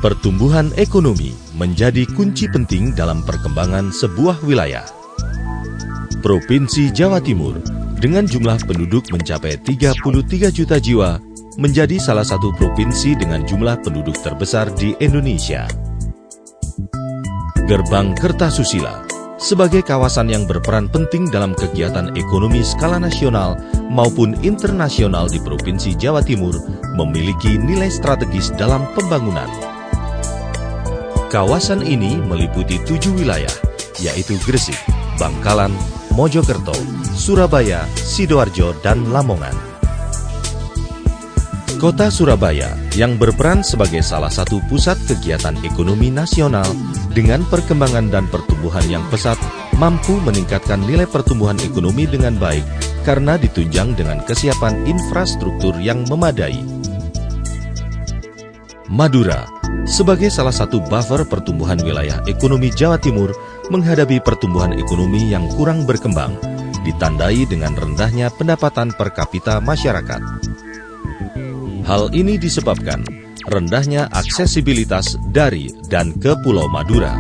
Pertumbuhan ekonomi menjadi kunci penting dalam perkembangan sebuah wilayah. Provinsi Jawa Timur dengan jumlah penduduk mencapai 33 juta jiwa menjadi salah satu provinsi dengan jumlah penduduk terbesar di Indonesia. Gerbang Kertasusila sebagai kawasan yang berperan penting dalam kegiatan ekonomi skala nasional maupun internasional di Provinsi Jawa Timur memiliki nilai strategis dalam pembangunan. Kawasan ini meliputi 7 wilayah, yaitu Gresik, Bangkalan, Mojokerto, Surabaya, Sidoarjo, dan Lamongan. Kota Surabaya yang berperan sebagai salah satu pusat kegiatan ekonomi nasional dengan perkembangan dan pertumbuhan yang pesat mampu meningkatkan nilai pertumbuhan ekonomi dengan baik karena ditunjang dengan kesiapan infrastruktur yang memadai. Madura sebagai salah satu buffer pertumbuhan wilayah ekonomi Jawa Timur menghadapi pertumbuhan ekonomi yang kurang berkembang, ditandai dengan rendahnya pendapatan per kapita masyarakat. Hal ini disebabkan rendahnya aksesibilitas dari dan ke Pulau Madura.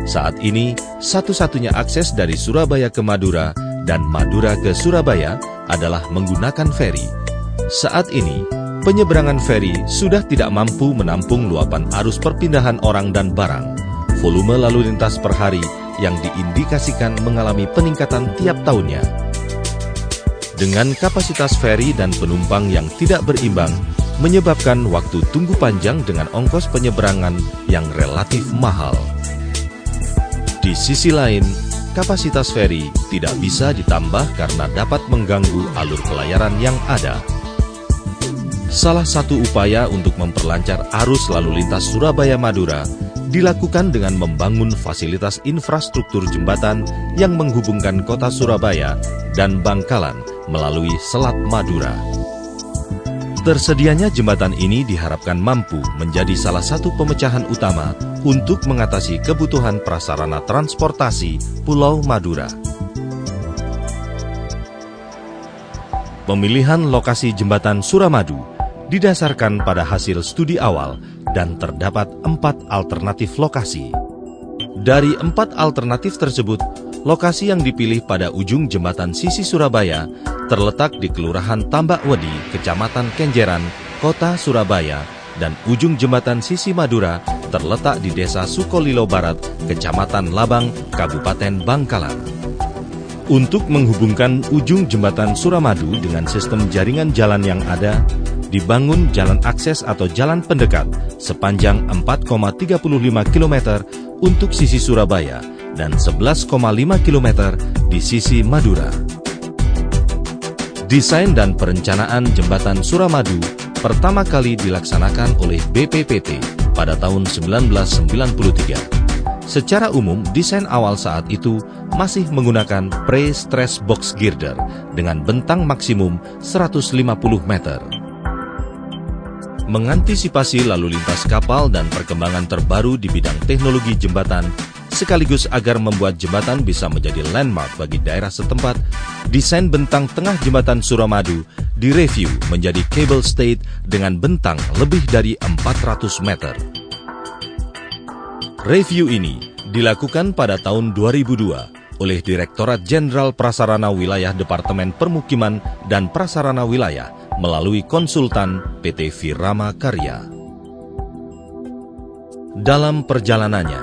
Saat ini, satu-satunya akses dari Surabaya ke Madura dan Madura ke Surabaya adalah menggunakan feri. Saat ini, penyeberangan feri sudah tidak mampu menampung luapan arus perpindahan orang dan barang. Volume lalu lintas per hari yang diindikasikan mengalami peningkatan tiap tahunnya. Dengan kapasitas feri dan penumpang yang tidak berimbang, menyebabkan waktu tunggu panjang dengan ongkos penyeberangan yang relatif mahal. Di sisi lain, kapasitas feri tidak bisa ditambah karena dapat mengganggu alur pelayaran yang ada. Salah satu upaya untuk memperlancar arus lalu lintas Surabaya-Madura dilakukan dengan membangun fasilitas infrastruktur jembatan yang menghubungkan kota Surabaya dan Bangkalan melalui Selat Madura. Tersedianya jembatan ini diharapkan mampu menjadi salah satu pemecahan utama untuk mengatasi kebutuhan prasarana transportasi Pulau Madura. Pemilihan lokasi jembatan Suramadu didasarkan pada hasil studi awal dan terdapat 4 alternatif lokasi. Dari 4 alternatif tersebut, lokasi yang dipilih pada ujung jembatan sisi Surabaya terletak di Kelurahan Tambakwedi, Kecamatan Kenjeran, Kota Surabaya, dan ujung jembatan sisi Madura terletak di Desa Sukolilo Barat, Kecamatan Labang, Kabupaten Bangkalan. Untuk menghubungkan ujung jembatan Suramadu dengan sistem jaringan jalan yang ada, dibangun jalan akses atau jalan pendekat sepanjang 4,35 km untuk sisi Surabaya dan 11,5 km di sisi Madura. Desain dan perencanaan jembatan Suramadu pertama kali dilaksanakan oleh BPPT pada tahun 1993. Secara umum, desain awal saat itu masih menggunakan pre-stress box girder dengan bentang maksimum 150 meter. Mengantisipasi lalu lintas kapal dan perkembangan terbaru di bidang teknologi jembatan, sekaligus agar membuat jembatan bisa menjadi landmark bagi daerah setempat, desain bentang tengah jembatan Suramadu direview menjadi cable stayed dengan bentang lebih dari 400 meter. Review ini dilakukan pada tahun 2002 oleh Direktorat Jenderal Prasarana Wilayah Departemen Permukiman dan Prasarana Wilayah melalui konsultan PT Virama Karya. Dalam perjalanannya,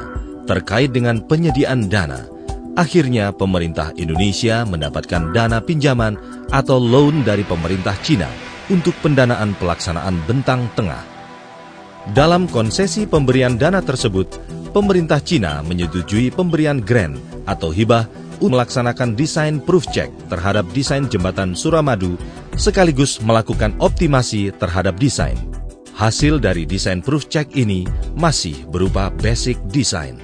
terkait dengan penyediaan dana, akhirnya pemerintah Indonesia mendapatkan dana pinjaman atau loan dari pemerintah Cina untuk pendanaan pelaksanaan bentang tengah. Dalam konsesi pemberian dana tersebut, pemerintah Cina menyetujui pemberian grant atau hibah untuk melaksanakan desain proof check terhadap desain jembatan Suramadu sekaligus melakukan optimasi terhadap desain. Hasil dari desain proof check ini masih berupa basic design.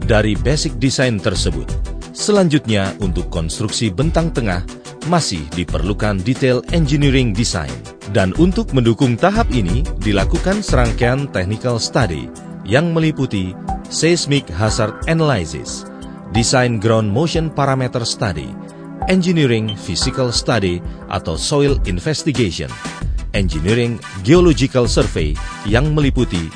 Dari basic design tersebut, selanjutnya untuk konstruksi bentang tengah masih diperlukan detail engineering design. Dan untuk mendukung tahap ini dilakukan serangkaian technical study yang meliputi seismic hazard analysis, design ground motion parameter study, engineering physical study atau soil investigation, Engineering Geological Survey yang meliputi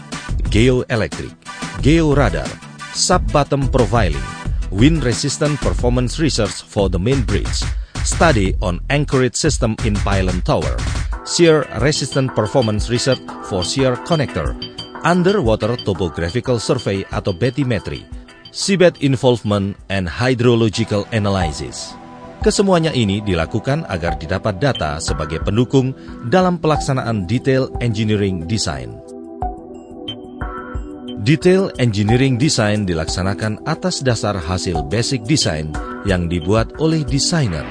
geoelektrik, georadar, sub-bottom profiling, wind resistant performance research for the main bridge, study on anchorage system in pylon tower, shear resistant performance research for shear connector, underwater topographical survey atau bathymetry, seabed involvement and hydrological analysis. Kesemuanya ini dilakukan agar didapat data sebagai pendukung dalam pelaksanaan detail engineering design. Detail engineering design dilaksanakan atas dasar hasil basic design yang dibuat oleh desainer.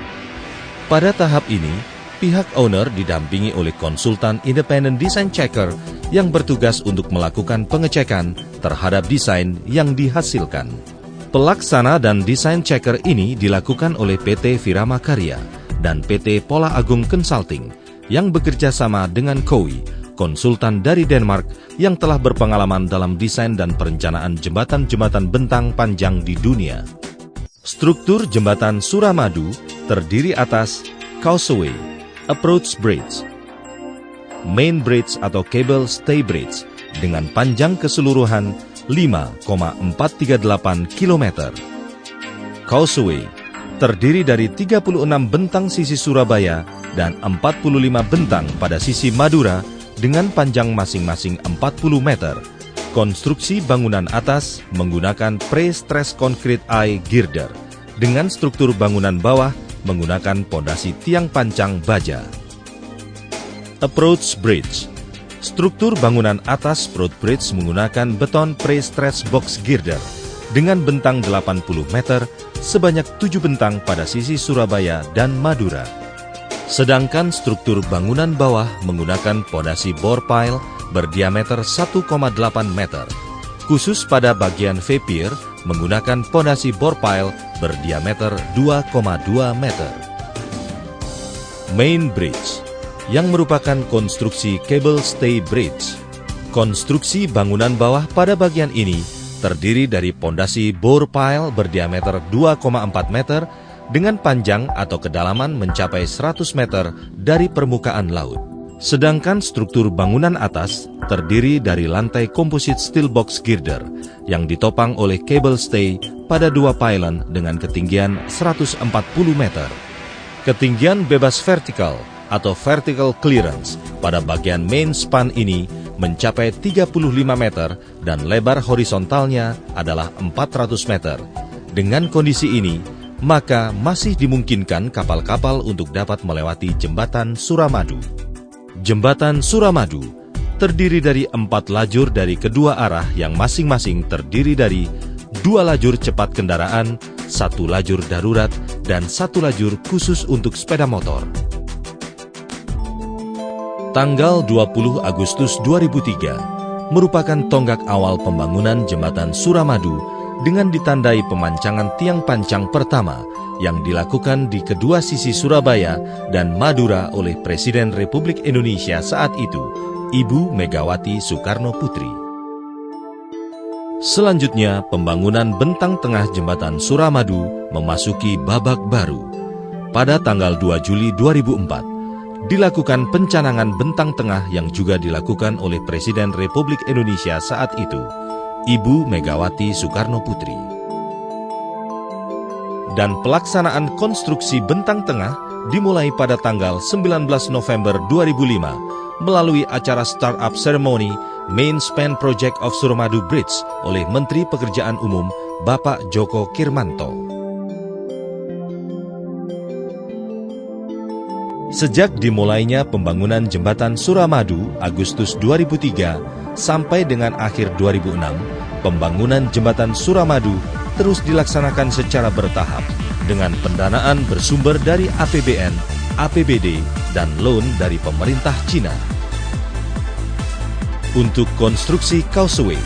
Pada tahap ini, pihak owner didampingi oleh konsultan independent design checker yang bertugas untuk melakukan pengecekan terhadap desain yang dihasilkan. Pelaksana dan desain checker ini dilakukan oleh PT Virama Karya dan PT Pola Agung Consulting yang bekerja sama dengan KOI, konsultan dari Denmark yang telah berpengalaman dalam desain dan perencanaan jembatan-jembatan bentang panjang di dunia. Struktur jembatan Suramadu terdiri atas causeway, approach bridge, main bridge atau cable stay bridge dengan panjang keseluruhan 5,438 km. Causeway terdiri dari 36 bentang sisi Surabaya dan 45 bentang pada sisi Madura dengan panjang masing-masing 40 meter. Konstruksi bangunan atas menggunakan pre-stress concrete eye girder dengan struktur bangunan bawah menggunakan pondasi tiang pancang baja. Approach bridge. Struktur bangunan atas broad bridge menggunakan beton pre-stress box girder dengan bentang 80 meter sebanyak 7 bentang pada sisi Surabaya dan Madura. Sedangkan struktur bangunan bawah menggunakan pondasi bore pile berdiameter 1,8 meter. Khusus pada bagian V-pier menggunakan pondasi bore pile berdiameter 2,2 meter. Main bridge yang merupakan konstruksi cable stay bridge. Konstruksi bangunan bawah pada bagian ini terdiri dari pondasi bore pile berdiameter 2,4 meter dengan panjang atau kedalaman mencapai 100 meter dari permukaan laut. Sedangkan struktur bangunan atas terdiri dari lantai komposit steel box girder yang ditopang oleh cable stay pada 2 pylon dengan ketinggian 140 meter. Ketinggian bebas vertikal atau vertical clearance pada bagian main span ini mencapai 35 meter dan lebar horizontalnya adalah 400 meter. Dengan kondisi ini, maka masih dimungkinkan kapal-kapal untuk dapat melewati jembatan Suramadu. Jembatan Suramadu terdiri dari 4 lajur dari kedua arah yang masing-masing terdiri dari 2 lajur cepat kendaraan, 1 lajur darurat, dan 1 lajur khusus untuk sepeda motor. Tanggal 20 Agustus 2003 merupakan tonggak awal pembangunan jembatan Suramadu dengan ditandai pemancangan tiang pancang pertama yang dilakukan di kedua sisi Surabaya dan Madura oleh Presiden Republik Indonesia saat itu, Ibu Megawati Soekarno Putri. Selanjutnya, pembangunan bentang tengah jembatan Suramadu memasuki babak baru. Pada tanggal 2 Juli 2004, dilakukan pencanangan bentang tengah yang juga dilakukan oleh Presiden Republik Indonesia saat itu, Ibu Megawati Soekarno Putri. Dan pelaksanaan konstruksi bentang tengah dimulai pada tanggal 19 November 2005 melalui acara Startup Ceremony Main Span Project of Suramadu Bridge oleh Menteri Pekerjaan Umum Bapak Joko Kirmanto. Sejak dimulainya pembangunan jembatan Suramadu Agustus 2003 sampai dengan akhir 2006, pembangunan jembatan Suramadu terus dilaksanakan secara bertahap dengan pendanaan bersumber dari APBN, APBD, dan loan dari pemerintah Cina. Untuk konstruksi causeway,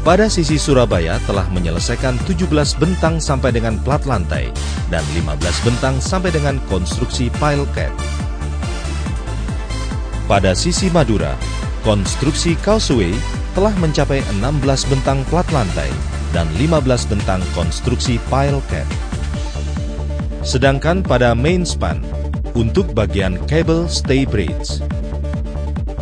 pada sisi Surabaya telah menyelesaikan 17 bentang sampai dengan plat lantai dan 15 bentang sampai dengan konstruksi pile cap. Pada sisi Madura, konstruksi causeway telah mencapai 16 bentang plat lantai dan 15 bentang konstruksi pile cap. Sedangkan pada main span, untuk bagian cable stay bridge,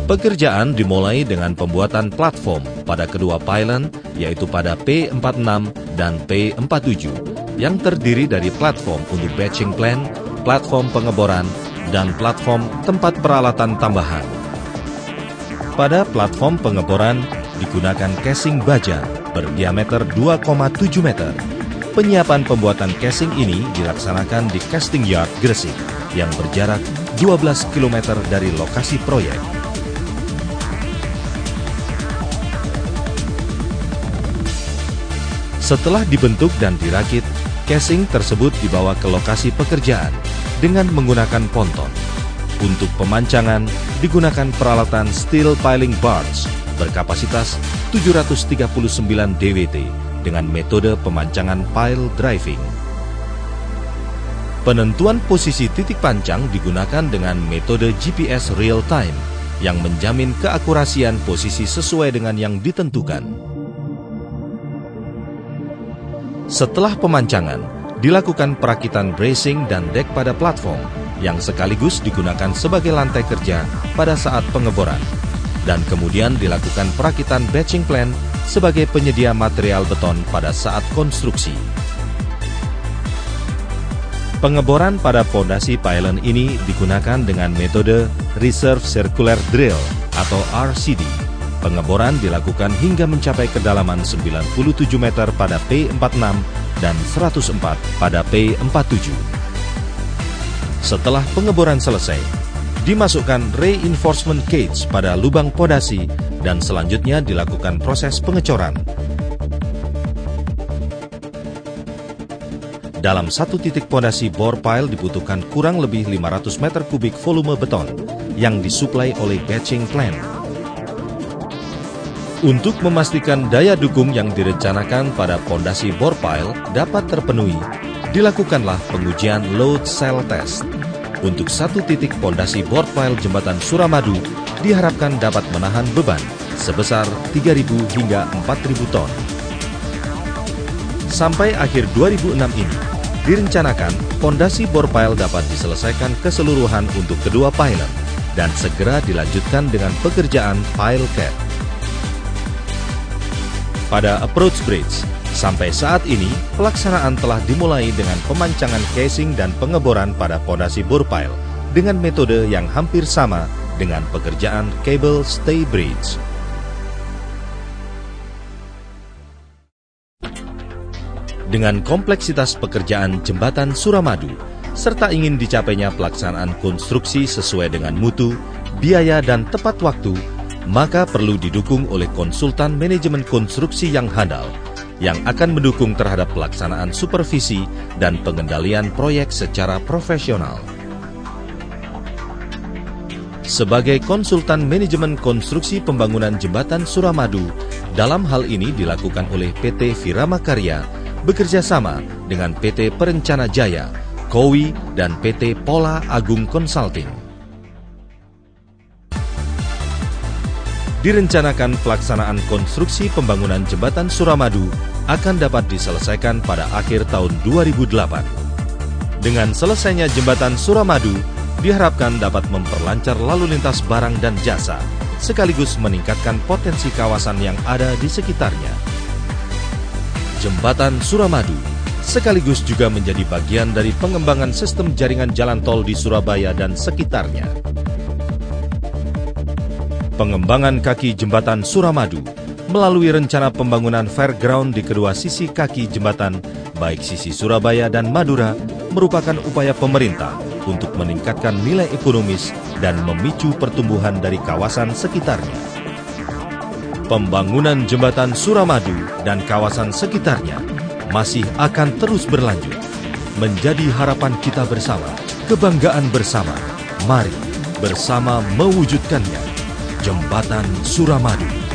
Pekerjaan dimulai dengan pembuatan platform pada kedua pylon, yaitu pada P46 dan P47, yang terdiri dari platform untuk batching plant, platform pengeboran, dan platform tempat peralatan tambahan. Pada platform pengeboran digunakan casing baja berdiameter 2,7 meter. Penyiapan pembuatan casing ini dilaksanakan di Casting Yard Gresik yang berjarak 12 km dari lokasi proyek. Setelah dibentuk dan dirakit, casing tersebut dibawa ke lokasi pekerjaan dengan menggunakan ponton. Untuk pemancangan, digunakan peralatan steel piling barge berkapasitas 739 dwt dengan metode pemancangan pile driving. Penentuan posisi titik pancang digunakan dengan metode GPS real time yang menjamin keakurasian posisi sesuai dengan yang ditentukan. Setelah pemancangan, dilakukan perakitan bracing dan dek pada platform yang sekaligus digunakan sebagai lantai kerja pada saat pengeboran. Dan kemudian dilakukan perakitan batching plant sebagai penyedia material beton pada saat konstruksi. Pengeboran pada fondasi pylon ini digunakan dengan metode Reserve Circular Drill atau RCD. Pengeboran dilakukan hingga mencapai kedalaman 97 meter pada P46 dan 104 pada P47. Setelah pengeboran selesai, dimasukkan reinforcement cage pada lubang pondasi dan selanjutnya dilakukan proses pengecoran. Dalam satu titik pondasi bore pile dibutuhkan kurang lebih 500 meter kubik volume beton yang disuplai oleh batching plant. Untuk memastikan daya dukung yang direncanakan pada pondasi bore pile dapat terpenuhi, dilakukanlah pengujian load cell test. Untuk satu titik pondasi bore pile jembatan Suramadu diharapkan dapat menahan beban sebesar 3.000 hingga 4.000 ton. Sampai akhir 2006 ini, direncanakan pondasi bore pile dapat diselesaikan keseluruhan untuk kedua pylon dan segera dilanjutkan dengan pekerjaan pile cap. Pada approach bridge, sampai saat ini pelaksanaan telah dimulai dengan pemancangan casing dan pengeboran pada pondasi bore pile dengan metode yang hampir sama dengan pekerjaan cable stay bridge. Dengan kompleksitas pekerjaan jembatan Suramadu, serta ingin dicapainya pelaksanaan konstruksi sesuai dengan mutu, biaya dan tepat waktu, maka perlu didukung oleh konsultan manajemen konstruksi yang handal, yang akan mendukung terhadap pelaksanaan supervisi dan pengendalian proyek secara profesional. Sebagai konsultan manajemen konstruksi pembangunan jembatan Suramadu, dalam hal ini dilakukan oleh PT Virama Karya, bekerja sama dengan PT Perencana Jaya, Kowi, dan PT Pola Agung Consulting. Direncanakan pelaksanaan konstruksi pembangunan jembatan Suramadu akan dapat diselesaikan pada akhir tahun 2008. Dengan selesainya jembatan Suramadu, diharapkan dapat memperlancar lalu lintas barang dan jasa, sekaligus meningkatkan potensi kawasan yang ada di sekitarnya. Jembatan Suramadu sekaligus juga menjadi bagian dari pengembangan sistem jaringan jalan tol di Surabaya dan sekitarnya. Pengembangan kaki jembatan Suramadu melalui rencana pembangunan fairground di kedua sisi kaki jembatan, baik sisi Surabaya dan Madura, merupakan upaya pemerintah untuk meningkatkan nilai ekonomis dan memicu pertumbuhan dari kawasan sekitarnya. Pembangunan jembatan Suramadu dan kawasan sekitarnya masih akan terus berlanjut, menjadi harapan kita bersama, kebanggaan bersama. Mari bersama mewujudkannya. Jembatan Suramadu.